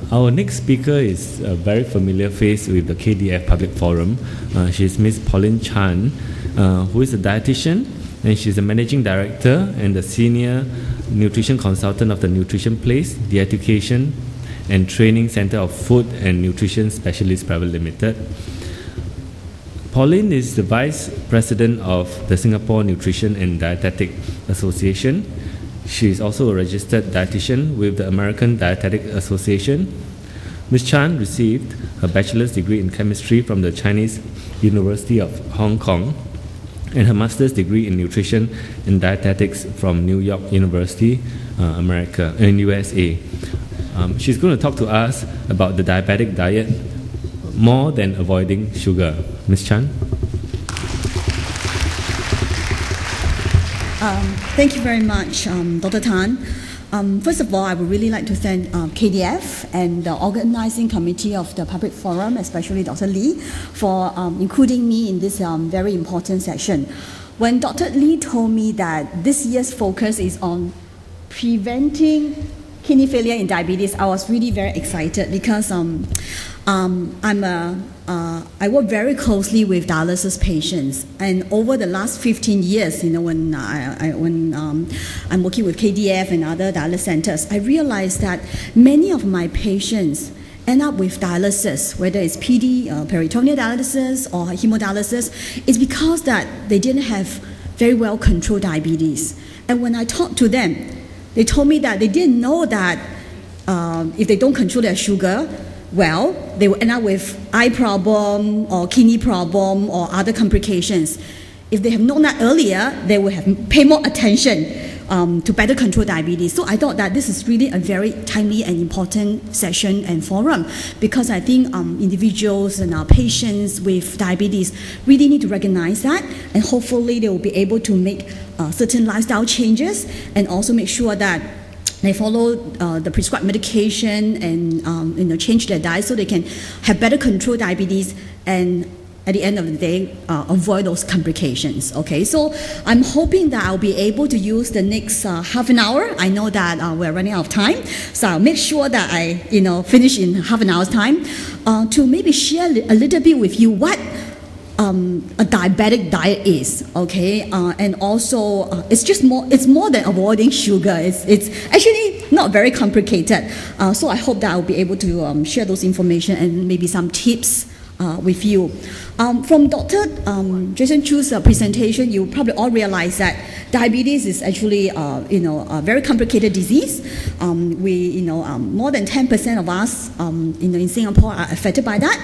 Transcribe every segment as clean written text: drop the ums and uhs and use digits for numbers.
Our next speaker is a very familiar face with the KDF Public Forum. She's Miss Pauline Chan, who is a dietitian, and she's the managing director and the senior nutrition consultant of the Nutrition Place, Dietitian and Training Center of Food and Nutrition Specialists Private Limited. Pauline is the Vice President of the Singapore Nutrition and Dietetic Association. She is also a registered dietitian with the American Dietetic Association. Ms. Chan received her bachelor's degree in chemistry from the Chinese University of Hong Kong and her master's degree in nutrition and dietetics from New York University, in USA. She's going to talk to us about the diabetic diet, more than avoiding sugar. Ms. Chan? Thank you very much, Dr. Tan. First of all, I would really like to thank KDF and the organizing committee of the Public Forum, especially Dr. Lee, for including me in this very important session. When Dr. Lee told me that this year's focus is on preventing kidney failure in diabetes, I was really very excited because I work very closely with dialysis patients, and over the last 15 years, when I'm working with KDF and other dialysis centers, I realized that many of my patients end up with dialysis, whether it's peritoneal dialysis or hemodialysis, is because that they didn't have very well controlled diabetes. And when I talked to them, they told me that they didn't know that if they don't control their sugar, well, they will end up with eye problem or kidney problem or other complications. If they have known that earlier, they will have paid more attention to better control diabetes. So I thought that this is really a very timely and important session and forum, because I think individuals and our patients with diabetes really need to recognize that, and hopefully they will be able to make certain lifestyle changes and also make sure that they follow the prescribed medication and change their diet so they can have better control diabetes and at the end of the day avoid those complications. Okay, so I'm hoping that I'll be able to use the next half an hour. I know that we're running out of time, so I'll make sure that I finish in half an hour's time to maybe share a little bit with you what a diabetic diet is, okay, and also it's more than avoiding sugar. It's actually not very complicated. So I hope that I'll be able to share those information and maybe some tips with you. From Dr. Jason Chu's presentation, you probably all realize that diabetes is actually a very complicated disease. More than 10% of us in Singapore are affected by that.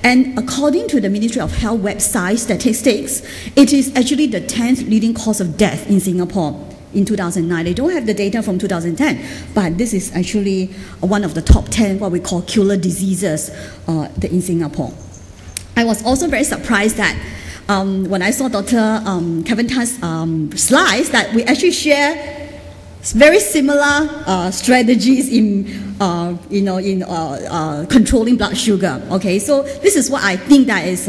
And according to the Ministry of Health website statistics, it is actually the 10th leading cause of death in Singapore in 2009. They don't have the data from 2010, but this is actually one of the top 10 what we call killer diseases in Singapore. I was also very surprised that when I saw Dr. Kevin Tan's slides, that we actually share very similar strategies in controlling blood sugar. Okay, so this is what I think that is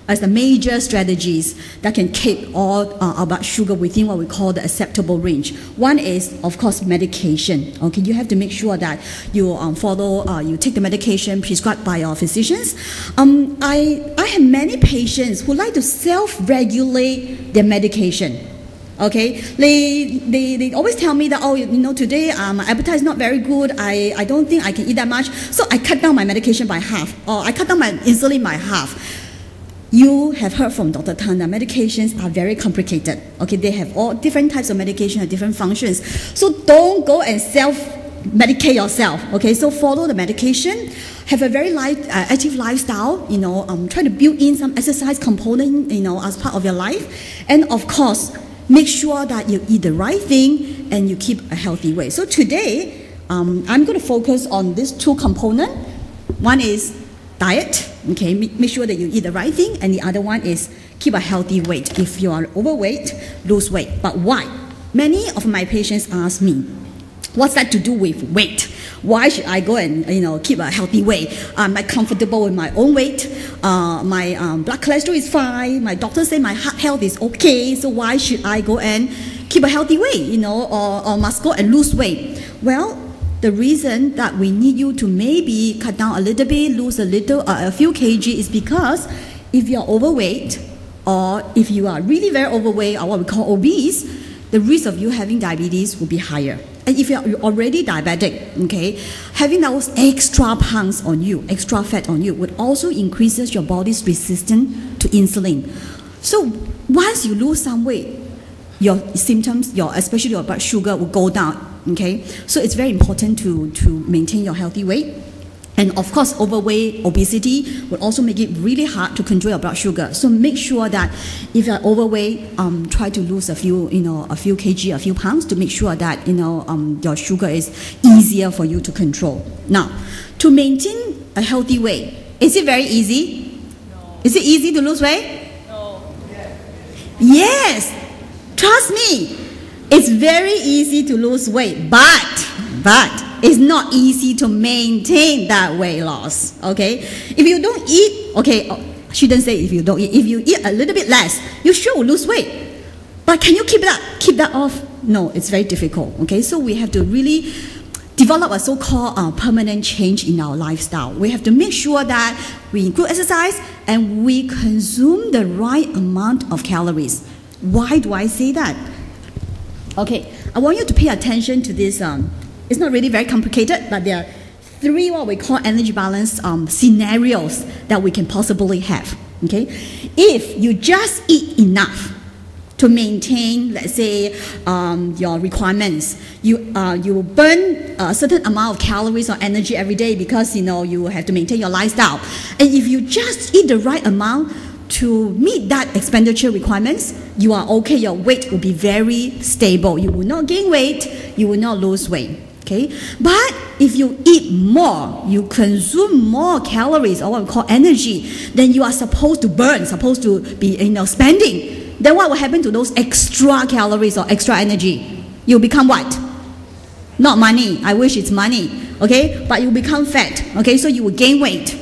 as the major strategies that can keep all our blood sugar within what we call the acceptable range. One is, of course, medication. Okay, you have to make sure that you you take the medication prescribed by your physicians. I have many patients who like to self-regulate their medication. Okay, they always tell me that, today my appetite is not very good, I don't think I can eat that much, so I cut down my medication by half, or I cut down my insulin by half. You have heard from Dr. Tan that medications are very complicated. Okay, they have all different types of medication, have different functions. So don't go and self-medicate yourself. Okay, so follow the medication, have a very active lifestyle, try to build in some exercise component, as part of your life. And of course, make sure that you eat the right thing and you keep a healthy weight. So today, I'm going to focus on these two components. One is diet, okay, make sure that you eat the right thing, and the other one is keep a healthy weight. If you are overweight, lose weight. But why? Many of my patients ask me, what's that to do with weight? Why should I go and keep a healthy weight? I'm comfortable with my own weight. My blood cholesterol is fine. My doctor say my heart health is okay. So why should I go and keep a healthy weight? Or must go and lose weight? Well, the reason that we need you to maybe cut down a little bit, lose a few kg is because if you're overweight, or if you are really very overweight, or what we call obese, the risk of you having diabetes will be higher. And if you're already diabetic, okay, having those extra pounds on you, extra fat on you, would also increases your body's resistance to insulin. So once you lose some weight, your symptoms, especially your blood sugar, will go down. Okay, so it's very important to maintain your healthy weight. And of course, overweight, obesity will also make it really hard to control your blood sugar. So make sure that if you're overweight, try to lose a few kg, a few pounds, to make sure that your sugar is easier for you to control. Now, to maintain a healthy weight, is it very easy? No. Is it easy to lose weight? No. Yes. Trust me, it's very easy to lose weight, but it's not easy to maintain that weight loss, okay? If you don't eat, okay, I shouldn't say if you don't eat. If you eat a little bit less, you sure will lose weight. But can you keep that off? No, it's very difficult, okay? So we have to really develop a so-called permanent change in our lifestyle. We have to make sure that we include exercise and we consume the right amount of calories. Why do I say that? Okay, I want you to pay attention to this. It's not really very complicated, but there are 3 what we call energy balance scenarios that we can possibly have. Okay, if you just eat enough to maintain, let's say, your requirements, you burn a certain amount of calories or energy every day because you have to maintain your lifestyle. And if you just eat the right amount to meet that expenditure requirements, you are okay. Your weight will be very stable. You will not gain weight. You will not lose weight. Okay, but if you eat more, you consume more calories, or what we call energy, then you are supposed to burn, supposed to be spending. Then what will happen to those extra calories or extra energy? You become what? Not money. I wish it's money. Okay, but you become fat. Okay, so you will gain weight.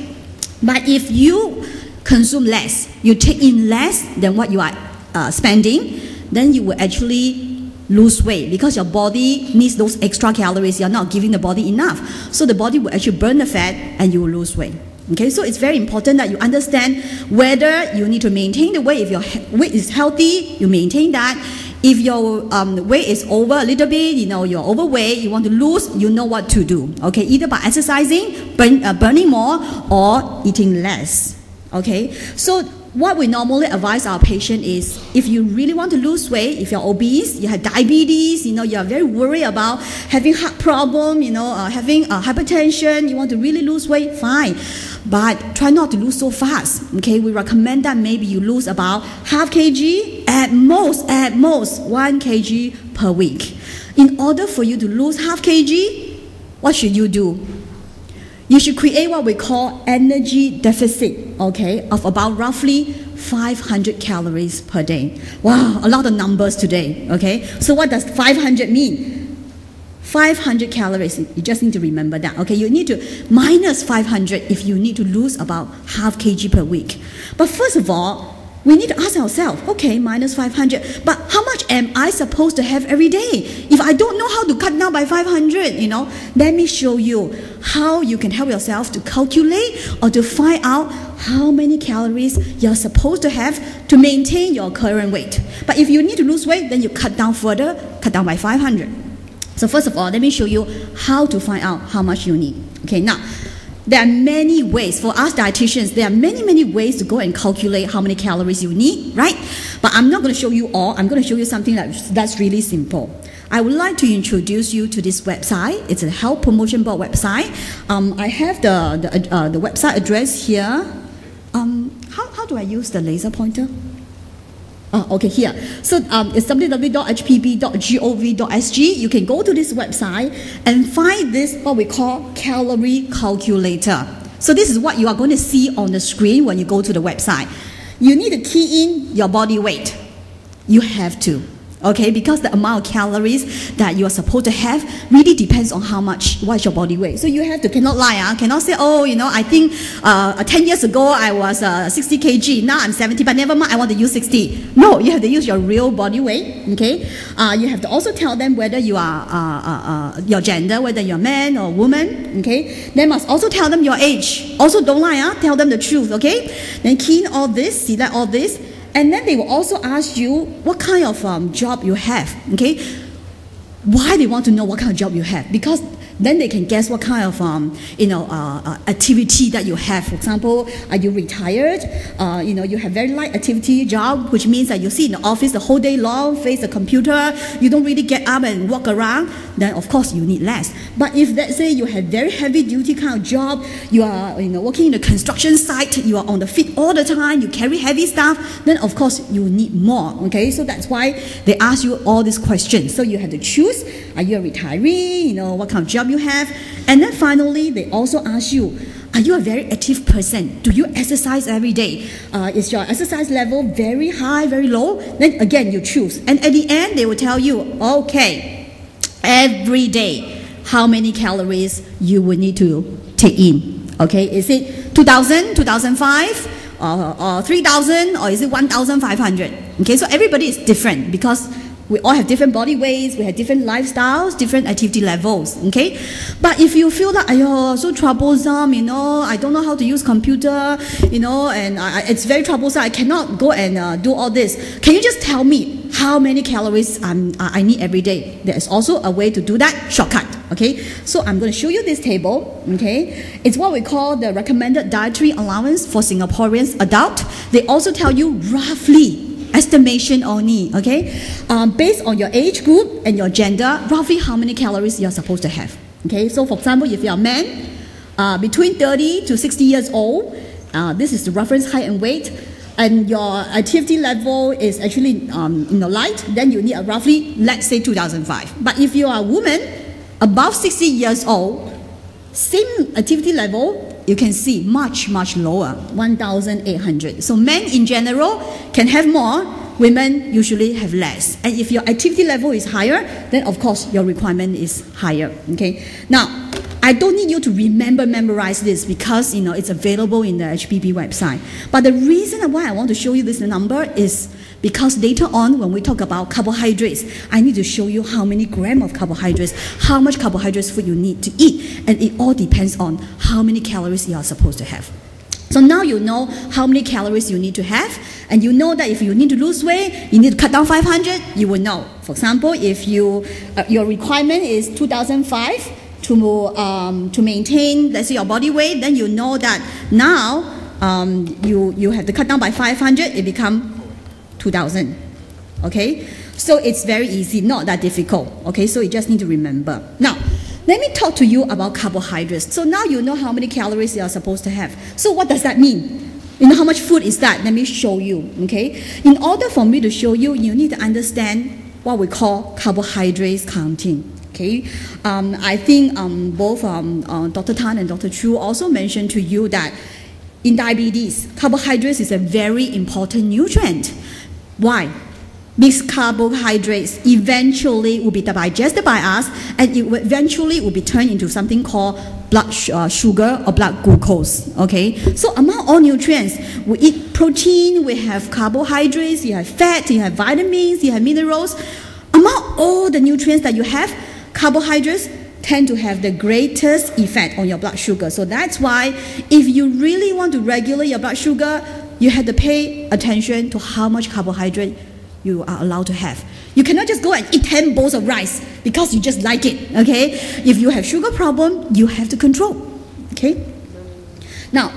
But if you consume less, you take in less than what you are spending, then you will actually lose weight because your body needs those extra calories. You're not giving the body enough. So the body will actually burn the fat and you will lose weight. Okay, so it's very important that you understand whether you need to maintain the weight. If your weight is healthy, you maintain that. If your weight is over a little bit, you're overweight, you want to lose, you know what to do. Okay, either by exercising, burning more, or eating less. Okay, so what we normally advise our patient is, if you really want to lose weight, if you're obese, you have diabetes, you're very worried about having heart problem, having hypertension, you want to really lose weight, fine. But try not to lose so fast. Okay, we recommend that maybe you lose about half kg, at most 1 kg per week. In order for you to lose half kg, what should you do? You should create what we call energy deficit, okay, of about roughly 500 calories per day. Wow, a lot of numbers today, okay? So what does 500 mean? 500 calories, you just need to remember that, okay? You need to minus 500 if you need to lose about half kg per week. But first of all, we need to ask ourselves, okay, minus 500, but how much am I supposed to have every day? If I don't know how to cut down by 500, let me show you how you can help yourself to calculate or to find out how many calories you're supposed to have to maintain your current weight. But if you need to lose weight, then you cut down further, cut down by 500. So first of all, let me show you how to find out how much you need. Okay, now, there are many ways. For us dietitians, there are many ways to go and calculate how many calories you need, right? But I'm not going to show you all. I'm going to show you something that's really simple. I would like to introduce you to this website. It's a Health Promotion Board website. I have the website address here. How do I use the laser pointer? Okay, here. So it's www.hpb.gov.sg. You can go to this website and find this, what we call calorie calculator. So this is what you are going to see on the screen when you go to the website. You need to key in your body weight. You have to. okay? Because the amount of calories that you are supposed to have really depends on what's your body weight. So you cannot lie, cannot say, oh, I think 10 years ago I was 60 kg, now I'm 70, but never mind, I want to use 60. No, you have to use your real body weight, okay? You have to also tell them whether you are, your gender, whether you're man or woman, okay? They must also tell them your age. Also don't lie, tell them the truth, okay? Then key in all this, select all this, and then they will also ask you what kind of job you have, okay? Why they want to know what kind of job you have? Because then they can guess what kind of activity that you have. For example, are you retired? You have very light activity job, which means that you sit in the office the whole day long, face the computer, you don't really get up and walk around, then of course you need less. But if let's say you have very heavy duty kind of job, you are working in the construction site, you are on the feet all the time, you carry heavy stuff, then of course you need more, okay? So that's why they ask you all these questions. So you have to choose, are you a retiree, what kind of job you have, and then finally they also ask you, are you a very active person? Do you exercise every day? Is your exercise level very high, very low? Then again you choose, and at the end they will tell you, okay, every day how many calories you will need to take in, okay? Is it 2000, 2005, or 3000, or is it 1500? Okay, so everybody is different because we all have different body weights, we have different lifestyles, different activity levels, okay? But if you feel that, so troublesome, I don't know how to use computer, and it's very troublesome, I cannot go and do all this. Can you just tell me how many calories I need every day? There is also a way to do that, shortcut, okay? So I'm going to show you this table, okay? It's what we call the recommended dietary allowance for Singaporeans adult. They also tell you roughly, estimation only, okay? Based on your age group and your gender, roughly how many calories you're supposed to have, okay? So for example, if you're a man, between 30 to 60 years old, this is the reference height and weight, and your activity level is actually light, then you need roughly, let's say 2005. But if you are a woman above 60 years old, same activity level, you can see much lower, 1,800. So men in general can have more, women usually have less. And if your activity level is higher, then of course your requirement is higher, okay? Now, I don't need you to memorize this because it's available in the HPB website. But the reason why I want to show you this number is because later on when we talk about carbohydrates, I need to show you how many grams of carbohydrates, how much carbohydrates food you need to eat, and it all depends on how many calories you are supposed to have. So now you know how many calories you need to have, and you know that if you need to lose weight, you need to cut down 500, you will know. For example, if your requirement is 2005 to maintain, let's say, your body weight, then you know that now you have to cut down by 500, it becomes 2000, okay? So it's very easy, not that difficult, okay? So you just need to remember. Now, let me talk to you about carbohydrates. So now you know how many calories you are supposed to have. So what does that mean? How much food is that? Let me show you, okay? In order for me to show you, you need to understand what we call carbohydrates counting, okay? I think both Dr. Tan and Dr. Chu also mentioned to you that in diabetes, carbohydrates is a very important nutrient. Why? These carbohydrates eventually will be digested by us, and it eventually will be turned into something called blood sugar or blood glucose, okay? So among all nutrients, we eat protein, we have carbohydrates, you have fat, you have vitamins, you have minerals. Among all the nutrients that you have, carbohydrates tend to have the greatest effect on your blood sugar. So that's why if you really want to regulate your blood sugar, you have to pay attention to how much carbohydrate you are allowed to have. You cannot just go and eat 10 bowls of rice because you just like it, okay? If you have sugar problem, you have to control, okay? Now,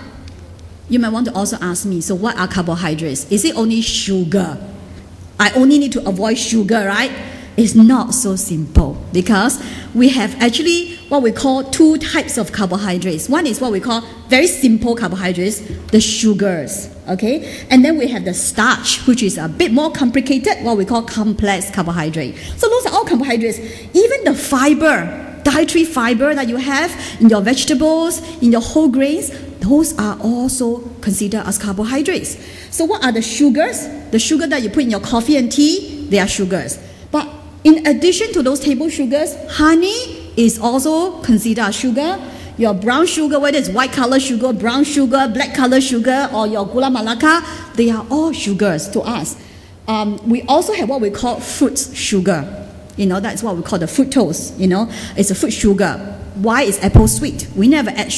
you might want to also ask me, so what are carbohydrates? Is it only sugar? I only need to avoid sugar, right? It's not so simple because we have actually what we call two types of carbohydrates. One is what we call very simple carbohydrates, the sugars, okay? And then we have the starch, which is a bit more complicated, what we call complex carbohydrate. So those are all carbohydrates. Even the fiber, dietary fiber that you have in your vegetables, in your whole grains, those are also considered as carbohydrates. So what are the sugars? The sugar that you put in your coffee and tea, they are sugars. in addition to those table sugars, honey is also considered a sugar. Your brown sugar, whether it's white color sugar, brown sugar, black color sugar, or your gula melaka, they are all sugars to us. We also have what we call fruit sugar. That's what we call the fructose. It's a fruit sugar. Why is apple sweet? We never add sugar.